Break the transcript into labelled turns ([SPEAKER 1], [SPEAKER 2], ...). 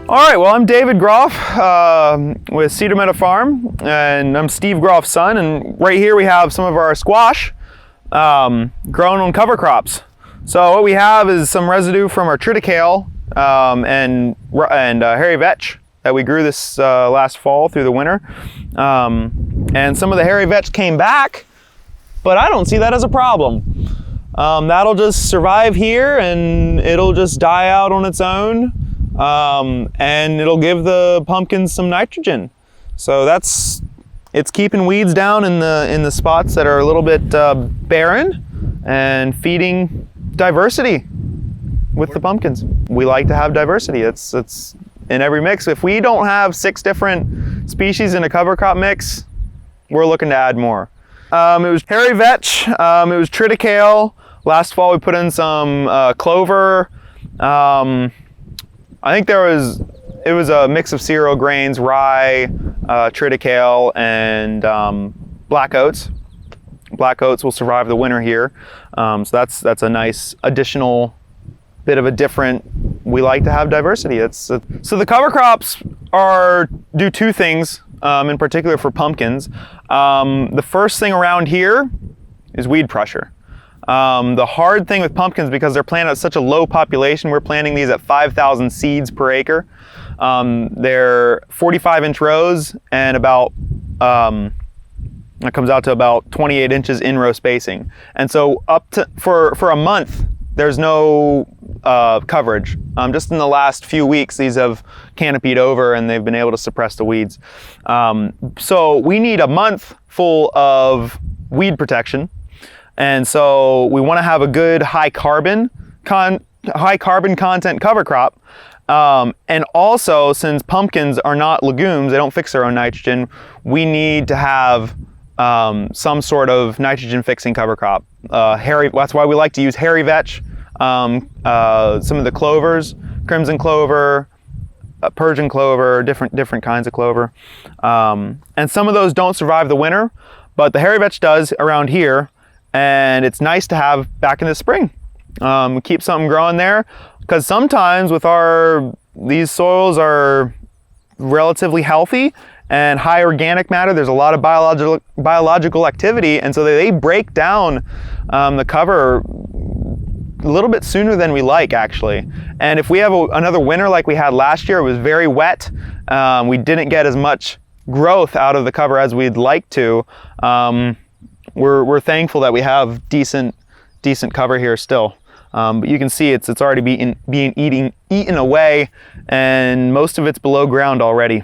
[SPEAKER 1] All right, well, I'm David Groff with Cedar Meadow Farm, and I'm Steve Groff's son. And right here we have some of our squash grown on cover crops. So what we have is some residue from our triticale and hairy vetch that we grew this last fall through the winter. And some of the hairy vetch came back, but I don't see that as a problem. That'll just survive here and it'll just die out on its own. And it'll give the pumpkins some nitrogen. So it's keeping weeds down in the spots that are a little bit barren and feeding diversity with the pumpkins. We like to have diversity. It's in every mix. If we don't have 6 different species in a cover crop mix, we're looking to add more. It was hairy vetch, it was triticale. Last fall we put in some clover. I think it was a mix of cereal grains, rye, triticale, and black oats. Black oats will survive the winter here, so that's a nice additional bit of a different. We like to have diversity. So the cover crops do 2 things in particular for pumpkins. The first thing around here is weed pressure. The hard thing with pumpkins, because they're planted at such a low population, we're planting these at 5,000 seeds per acre. They're 45-inch rows and about, it comes out to about 28 inches in row spacing. And so for a month, there's no coverage. Just in the last few weeks, these have canopied over and they've been able to suppress the weeds. So we need a month full of weed protection. And so we want to have a good high carbon content cover crop. And also, since pumpkins are not legumes, they don't fix their own nitrogen, we need to have some sort of nitrogen fixing cover crop. That's why we like to use hairy vetch, some of the clovers, crimson clover, Persian clover, different kinds of clover. And some of those don't survive the winter, but the hairy vetch does around here. And it's nice to have back in the spring. Keep something growing there, because sometimes these soils are relatively healthy and high organic matter. There's a lot of biological activity, and so they break down the cover a little bit sooner than we like, actually. And if we have another winter like we had last year, it was very wet. We didn't get as much growth out of the cover as we'd like to. We're thankful that we have decent cover here still, but you can see it's already being eaten away, and most of it's below ground already.